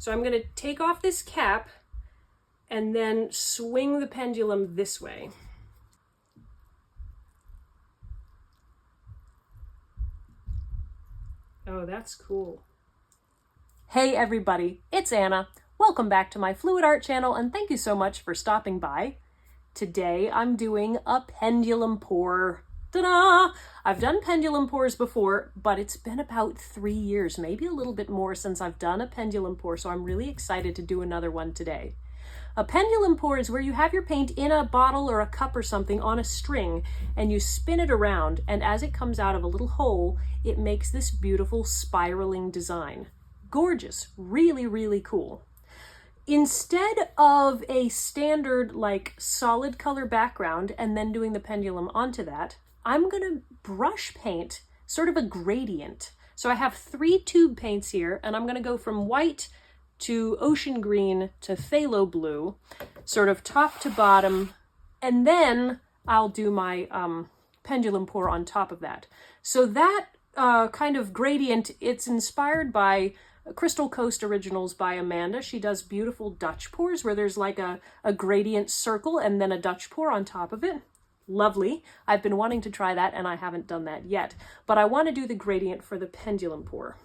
So I'm going to take off this cap and then swing the pendulum this way. Oh, that's cool. Hey everybody, it's Anna. Welcome back to my Fluid Art channel and thank you so much for stopping by. Today I'm doing a pendulum pour. Ta-da! I've done pendulum pours before, but it's been about 3 years, maybe a little bit more since I've done a pendulum pour, so I'm really excited to do another one today. A pendulum pour is where you have your paint in a bottle or a cup or something on a string and you spin it around, and as it comes out of a little hole, it makes this beautiful spiraling design. Gorgeous, really, really cool. Instead of a standard like solid color background and then doing the pendulum onto that, I'm gonna brush paint sort of a gradient. So I have 3 tube paints here and I'm gonna go from white to ocean green to phthalo blue, sort of top to bottom, and then I'll do my pendulum pour on top of that. So that kind of gradient, it's inspired by Crystal Coast Originals by Amanda. She does beautiful Dutch pours where there's like a gradient circle and then a Dutch pour on top of it. Lovely. I've been wanting to try that and I haven't done that yet, but I want to do the gradient for the pendulum pour.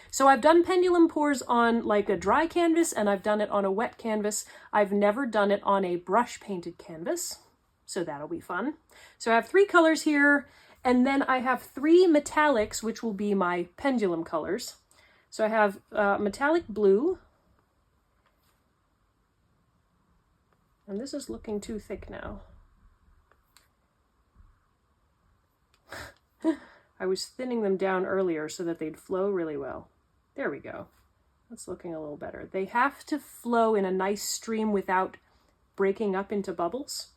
So I've done pendulum pours on like a dry canvas and I've done it on a wet canvas. I've never done it on a brush painted canvas, so that'll be fun. So I have 3 colors here and then I have 3 metallics, which will be my pendulum colors. So I have metallic blue, and this is looking too thick now. I was thinning them down earlier so that they'd flow really well. There we go. That's looking a little better. They have to flow in a nice stream without breaking up into bubbles.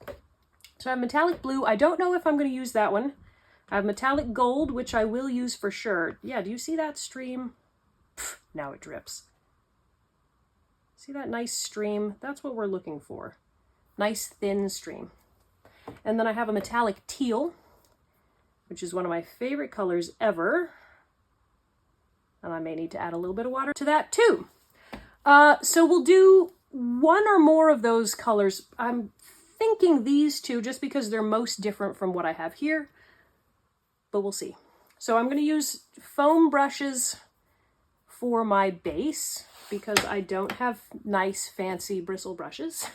So I have metallic blue. I don't know if I'm going to use that one. I have metallic gold, which I will use for sure. Yeah, do you see that stream? Pfft, now it drips. See that nice stream? That's what we're looking for. Nice thin stream. And then I have a metallic teal, which is one of my favorite colors ever. And I may need to add a little bit of water to that too. So we'll do 1 or more of those colors. I'm thinking these 2 just because they're most different from what I have here, but we'll see. So I'm going to use foam brushes for my base because I don't have nice fancy bristle brushes.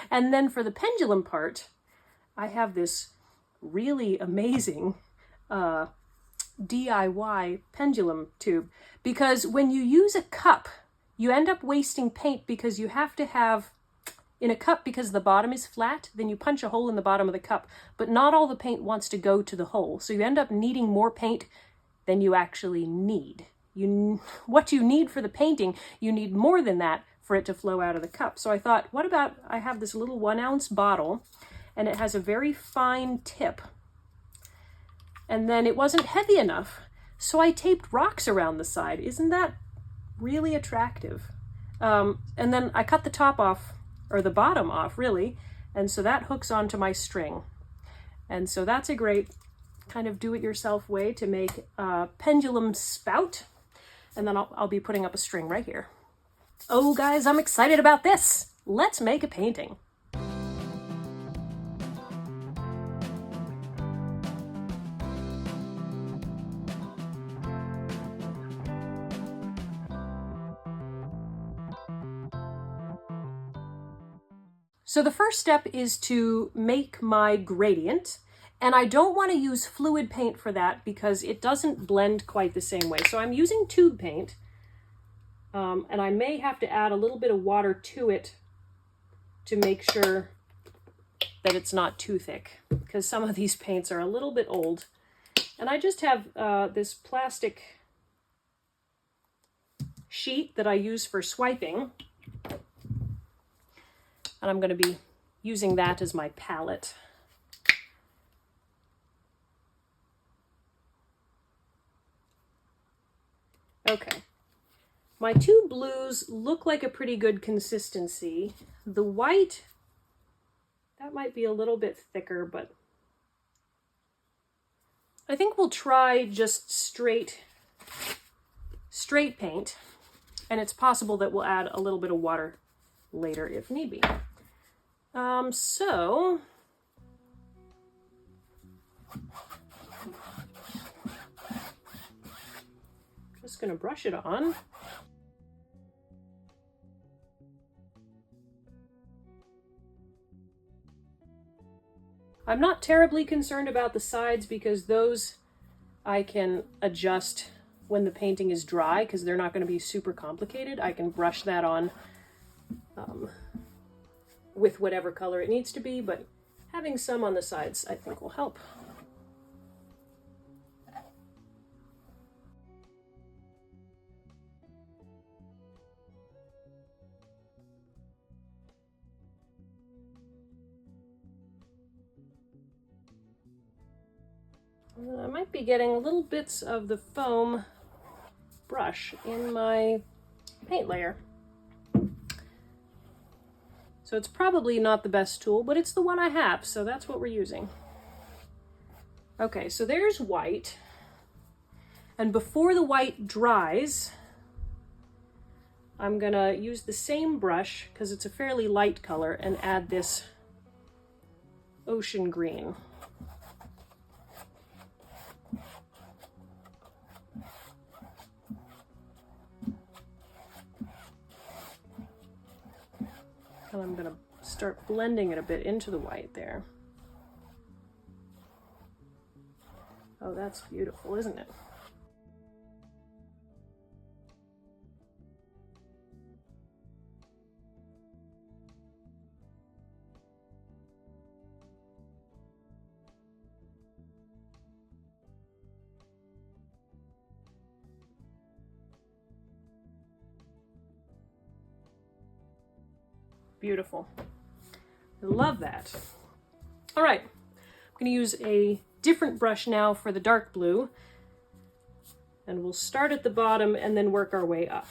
And then for the pendulum part, I have this really amazing DIY pendulum tube, because when you use a cup, you end up wasting paint because you have to have, in a cup, because the bottom is flat, then you punch a hole in the bottom of the cup, but not all the paint wants to go to the hole. So you end up needing more paint than you actually need. What you need for the painting, you need more than that for it to flow out of the cup. So I thought, what about, I have this little 1-ounce bottle and it has a very fine tip. And then it wasn't heavy enough, so I taped rocks around the side. Isn't that really attractive? And then I cut the top off, or the bottom off, really, and so that hooks onto my string. And so that's a great kind of do-it-yourself way to make a pendulum spout. And then I'll be putting up a string right here. Oh, guys, I'm excited about this. Let's make a painting. So the first step is to make my gradient, and I don't want to use fluid paint for that because it doesn't blend quite the same way. So I'm using tube paint, and I may have to add a little bit of water to it to make sure that it's not too thick, because some of these paints are a little bit old. And I just have this plastic sheet that I use for swiping. And I'm going to be using that as my palette. Okay. My 2 blues look like a pretty good consistency. The white, that might be a little bit thicker, but I think we'll try just straight paint. And it's possible that we'll add a little bit of water later if need be. So just going to brush it on. I'm not terribly concerned about the sides because those I can adjust when the painting is dry because they're not going to be super complicated. I can brush that on with whatever color it needs to be, but having some on the sides I think will help. I might be getting little bits of the foam brush in my paint layer. So it's probably not the best tool, but it's the one I have, so that's what we're using. Okay, so there's white. And before the white dries, I'm gonna use the same brush, because it's a fairly light color, and add this ocean green. And I'm gonna start blending it a bit into the white there. Oh, that's beautiful, isn't it? Beautiful. I love that. All right, I'm going to use a different brush now for the dark blue, and we'll start at the bottom and then work our way up.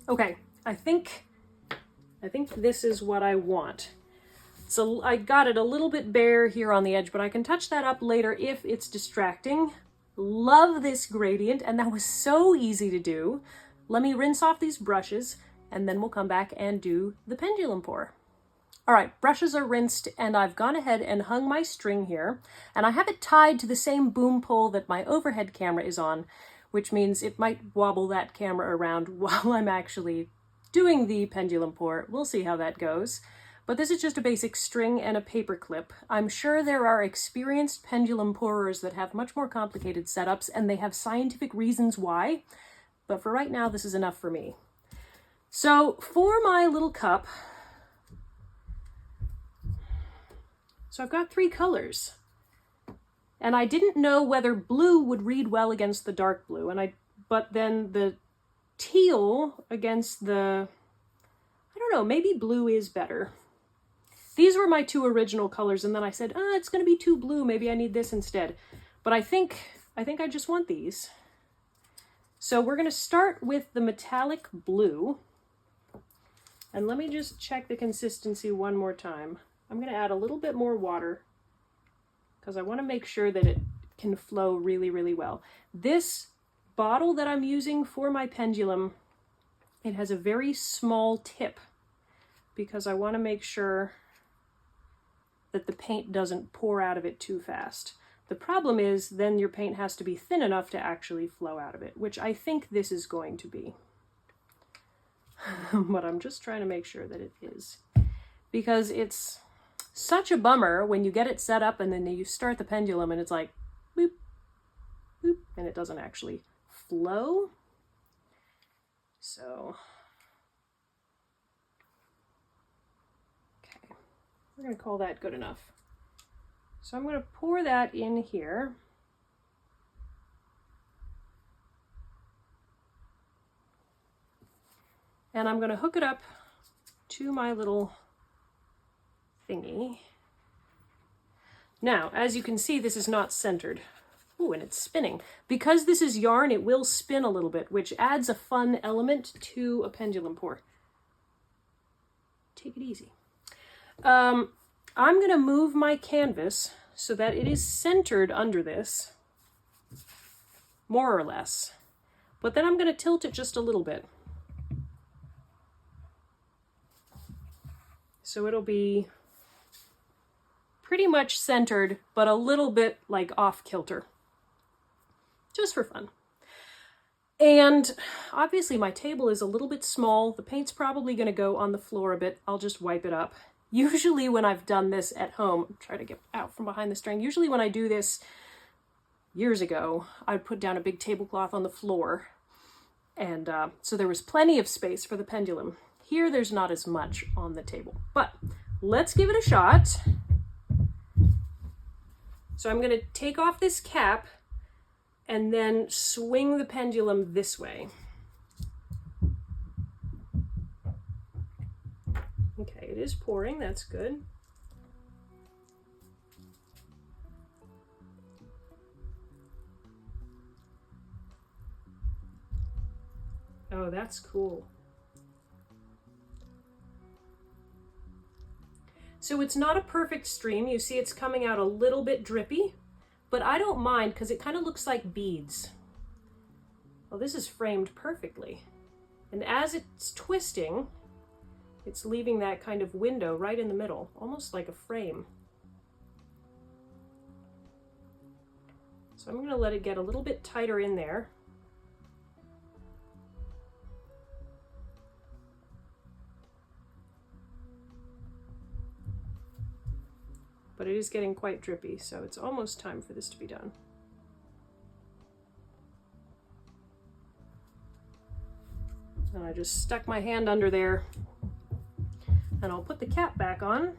Okay, I think this is what I want. So I got it a little bit bare here on the edge, but I can touch that up later if it's distracting. Love this gradient, and that was so easy to do. Let me rinse off these brushes, and then we'll come back and do the pendulum pour. All right, brushes are rinsed, and I've gone ahead and hung my string here, and I have it tied to the same boom pole that my overhead camera is on, which means it might wobble that camera around while I'm actually doing the pendulum pour. We'll see how that goes. But this is just a basic string and a paper clip. I'm sure there are experienced pendulum pourers that have much more complicated setups, and they have scientific reasons why, but for right now, this is enough for me. So for my little cup, so I've got 3 colors. And I didn't know whether blue would read well against the dark blue, but then the teal against the, I don't know, maybe blue is better. These were my 2 original colors, and then I said, it's gonna be too blue, maybe I need this instead. But I think I just want these. So we're gonna start with the metallic blue. And let me just check the consistency one more time. I'm gonna add a little bit more water, because I want to make sure that it can flow really, really well. This bottle that I'm using for my pendulum, it has a very small tip because I want to make sure that the paint doesn't pour out of it too fast. The problem is then your paint has to be thin enough to actually flow out of it, which I think this is going to be. But I'm just trying to make sure that it is, because it's such a bummer when you get it set up and then you start the pendulum and it's like boop, boop, and it doesn't actually flow. So, okay, we're going to call that good enough. So I'm going to pour that in here. And I'm going to hook it up to my little thingy. Now, as you can see, this is not centered. Ooh, and it's spinning. Because this is yarn, it will spin a little bit, which adds a fun element to a pendulum pour. Take it easy. I'm going to move my canvas so that it is centered under this, more or less. But then I'm going to tilt it just a little bit. So it'll be pretty much centered, but a little bit like off kilter, just for fun. And obviously my table is a little bit small. The paint's probably going to go on the floor a bit. I'll just wipe it up. Usually when I've done this at home, try to get out from behind the string. Usually when I do this years ago, I'd put down a big tablecloth on the floor. And so there was plenty of space for the pendulum. Here, there's not as much on the table, but let's give it a shot. So I'm going to take off this cap and then swing the pendulum this way. Okay, it is pouring, that's good. Oh, that's cool. So it's not a perfect stream. You see it's coming out a little bit drippy, but I don't mind because it kind of looks like beads. Well, this is framed perfectly. And as it's twisting, it's leaving that kind of window right in the middle, almost like a frame. So I'm going to let it get a little bit tighter in there. But it is getting quite drippy, so it's almost time for this to be done. And I just stuck my hand under there, and I'll put the cap back on.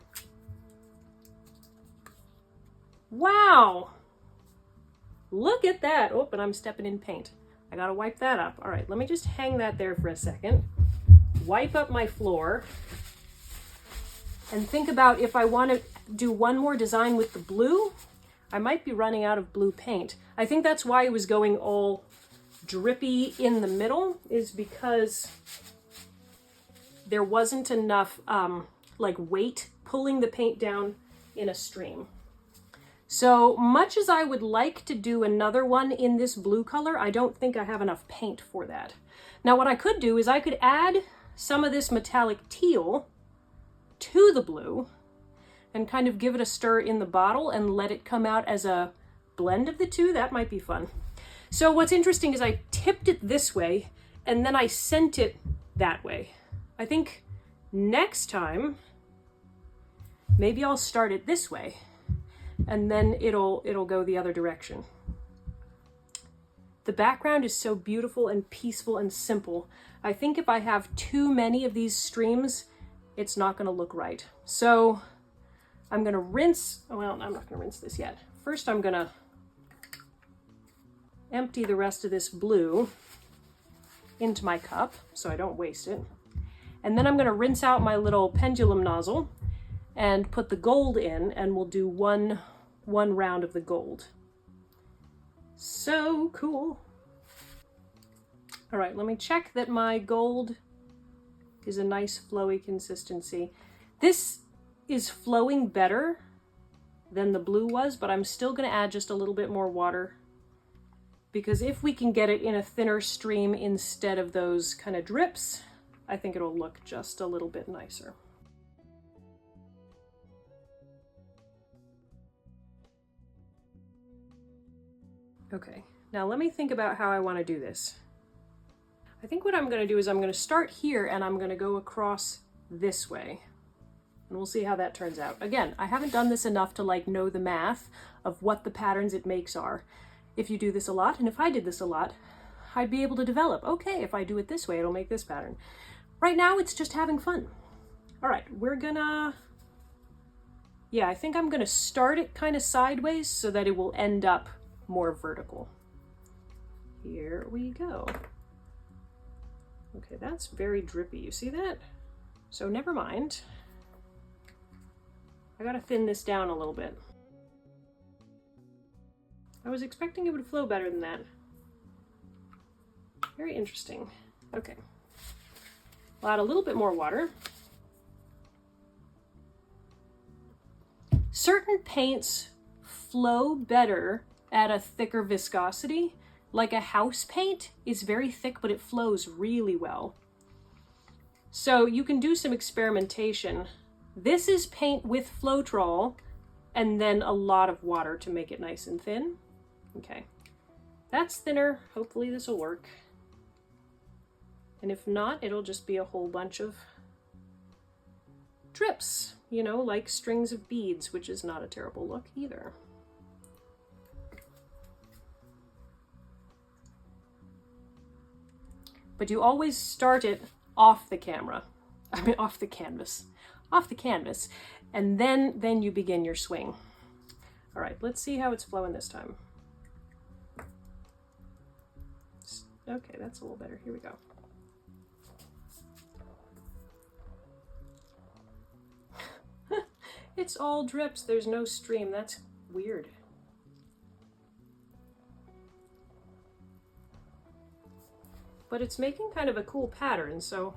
Wow! Look at that! Oh, but I'm stepping in paint. I gotta wipe that up. All right, let me just hang that there for a second. Wipe up my floor. And think about if I want to do one more design with the blue, I might be running out of blue paint. I think that's why it was going all drippy in the middle, is because there wasn't enough like weight pulling the paint down in a stream. So much as I would like to do another one in this blue color, I don't think I have enough paint for that. Now what I could do is I could add some of this metallic teal to the blue and kind of give it a stir in the bottle and let it come out as a blend of the two. That might be fun. So what's interesting is I tipped it this way and then I sent it that way. I think next time maybe I'll start it this way and then it'll go the other direction. The background is so beautiful and peaceful and simple. I think if I have too many of these streams, it's not going to look right. So I'm going to rinse, well, I'm not going to rinse this yet. First, I'm going to empty the rest of this blue into my cup so I don't waste it. And then I'm going to rinse out my little pendulum nozzle and put the gold in, and we'll do one round of the gold. So cool. All right, let me check that my gold is a nice flowy consistency. This is flowing better than the blue was, but I'm still going to add just a little bit more water, because if we can get it in a thinner stream instead of those kind of drips, I think it'll look just a little bit nicer. Okay, now let me think about how I want to do this. I think what I'm going to do is I'm going to start here and I'm going to go across this way. And we'll see how that turns out. Again, I haven't done this enough to like know the math of what the patterns it makes are. If you do this a lot, and if I did this a lot, I'd be able to develop, okay, if I do it this way, it'll make this pattern. Right now, it's just having fun. All right, we're gonna, yeah, I think I'm gonna start it kind of sideways so that it will end up more vertical. Here we go. Okay, Okay, that's very drippy. You see that? So never mind. I gotta thin this down a little bit. I was expecting it would flow better than that. Very interesting. Okay. I'll add a little bit more water. Certain paints flow better at a thicker viscosity. Like a house paint is very thick, but it flows really well. So you can do some experimentation. This is paint with floetrol and then a lot of water to make it nice and thin. Okay, that's thinner. Hopefully this will work. And if not, it'll just be a whole bunch of drips, you know, like strings of beads, which is not a terrible look either. But you always start it off the camera. I mean, off the canvas. Off the canvas. And then you begin your swing. All right, let's see how it's flowing this time. Okay, that's a little better. Here we go. It's all drips. There's no stream. That's weird. But it's making kind of a cool pattern, so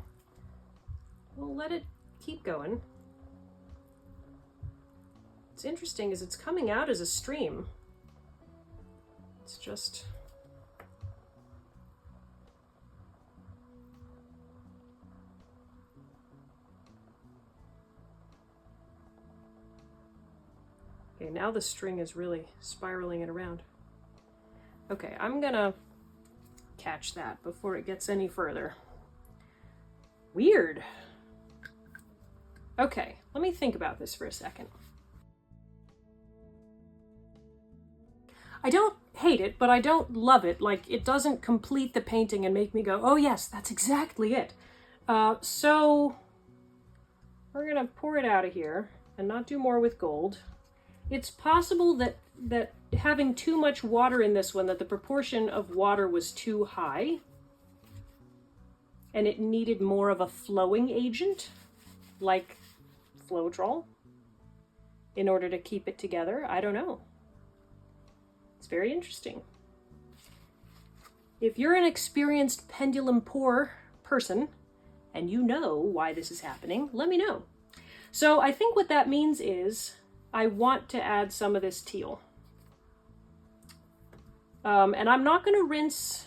we'll let it keep going. What's interesting is it's coming out as a stream. It's just... Okay, now the string is really spiraling it around. Okay, I'm gonna catch that before it gets any further. Weird. Okay, let me think about this for a second. I don't hate it, but I don't love it. Like, it doesn't complete the painting and make me go, oh yes, that's exactly it. So we're gonna pour it out of here and not do more with gold. It's possible that having too much water in this one, that the proportion of water was too high and it needed more of a flowing agent, like floetrol, in order to keep it together. I don't know. It's very interesting. If you're an experienced pendulum pour person and you know why this is happening, let me know. So I think what that means is I want to add some of this teal. And I'm not going to rinse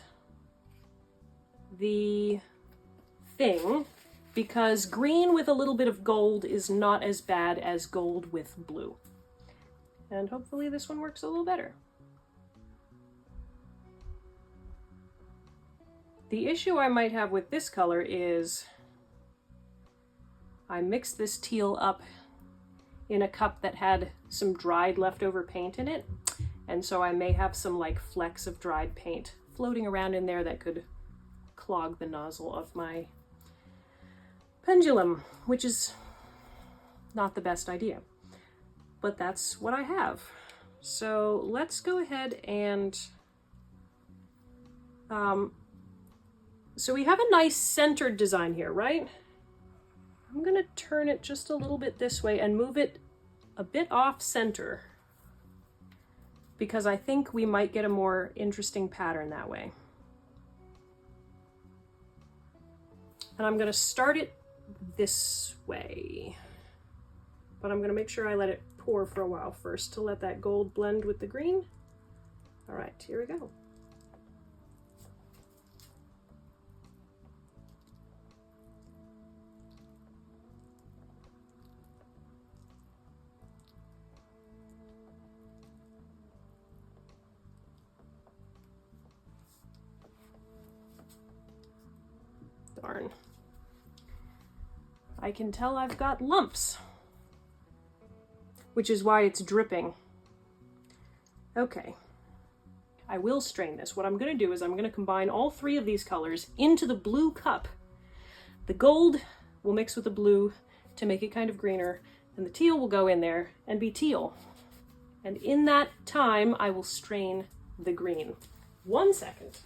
the thing because green with a little bit of gold is not as bad as gold with blue. And hopefully this one works a little better. The issue I might have with this color is I mixed this teal up in a cup that had some dried leftover paint in it. And so I may have some like flecks of dried paint floating around in there that could clog the nozzle of my pendulum, which is not the best idea. But that's what I have. So let's go ahead and... so we have a nice centered design here, right? I'm gonna turn it just a little bit this way and move it a bit off center because I think we might get a more interesting pattern that way. And I'm gonna start it this way, but I'm gonna make sure I let it pour for a while first to let that gold blend with the green. All right, here we go. Darn. I can tell I've got lumps, which is why it's dripping. Okay, I will strain this. What I'm going to do is I'm going to combine all three of these colors into the blue cup. The gold will mix with the blue to make it kind of greener, and the teal will go in there and be teal. And in that time, I will strain the green. 1 second.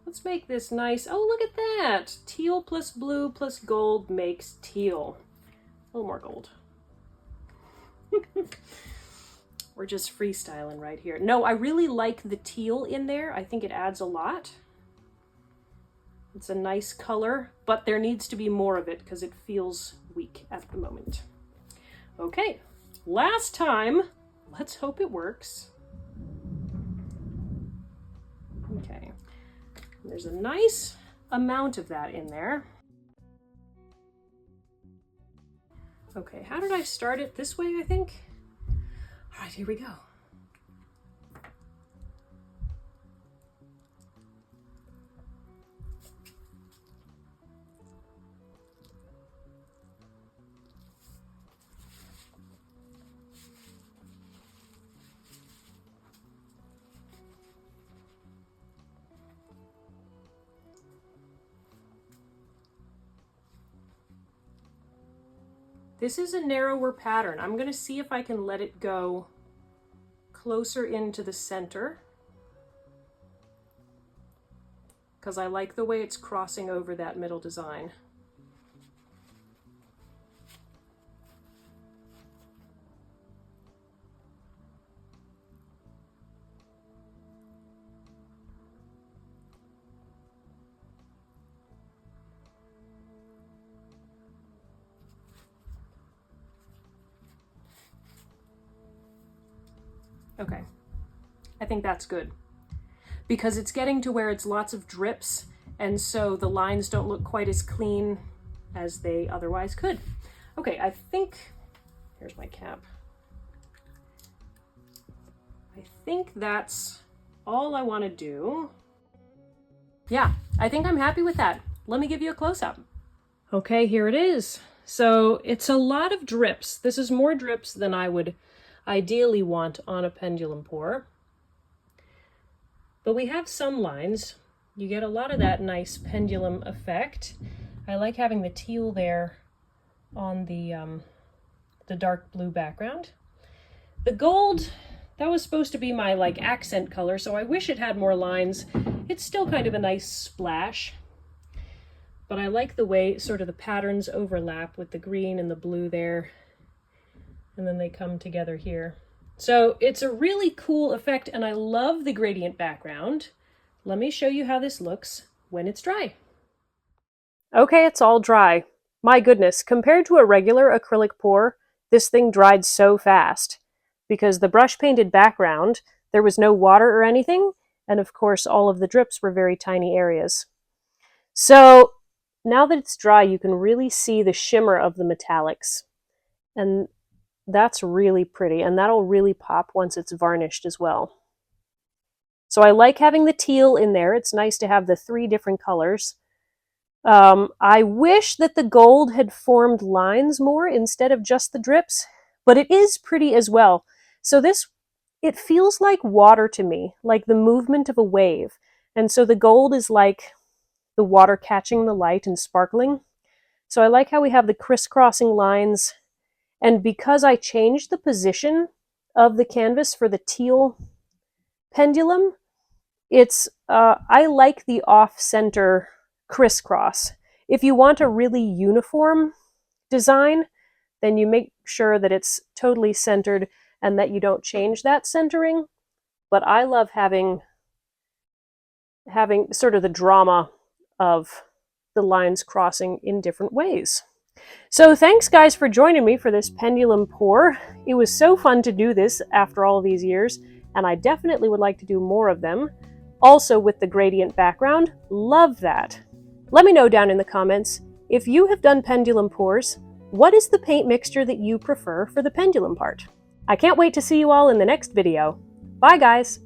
Let's make this nice. Oh, look at that. Teal plus blue plus gold makes teal. A little more gold. We're just freestyling right here. No, I really like the teal in there. I think it adds a lot. It's a nice color, but there needs to be more of it because it feels weak at the moment. Okay, last time. Let's hope it works. Okay, there's a nice amount of that in there. Okay, how did I start it? This way, I think? All right, here we go. This is a narrower pattern. I'm going to see if I can let it go closer into the center, because I like the way it's crossing over that middle design. Okay, I think that's good because it's getting to where it's lots of drips, and so the lines don't look quite as clean as they otherwise could. Okay, I think, here's my cap. I think that's all I want to do. Yeah, I think I'm happy with that. Let me give you a close-up. Okay, here it is. So it's a lot of drips. This is more drips than I would ideally want on a pendulum pour. But we have some lines. You get a lot of that nice pendulum effect. I like having the teal there on the dark blue background. The gold, that was supposed to be my like accent color, so I wish it had more lines. It's still kind of a nice splash, but I like the way sort of the patterns overlap with the green and the blue there, and then they come together here. So it's a really cool effect, and I love the gradient background. Let me show you how this looks when it's dry. Okay, it's all dry. My goodness, compared to a regular acrylic pour, this thing dried so fast. Because the brush painted background, there was no water or anything, and of course all of the drips were very tiny areas. So now that it's dry, you can really see the shimmer of the metallics. And that's really pretty, and that'll really pop once it's varnished as well. So I like having the teal in there. It's nice to have the 3 different colors. I wish that the gold had formed lines more instead of just the drips, but it is pretty as well. So this, it feels like water to me, like the movement of a wave. And so the gold is like the water catching the light and sparkling. So I like how we have the crisscrossing lines. And because I changed the position of the canvas for the teal pendulum, it's I like the off-center crisscross. If you want a really uniform design, then you make sure that it's totally centered and that you don't change that centering. But I love having sort of the drama of the lines crossing in different ways. So thanks guys for joining me for this pendulum pour. It was so fun to do this after all these years, and I definitely would like to do more of them. Also with the gradient background, love that. Let me know down in the comments, if you have done pendulum pours, what is the paint mixture that you prefer for the pendulum part? I can't wait to see you all in the next video. Bye guys!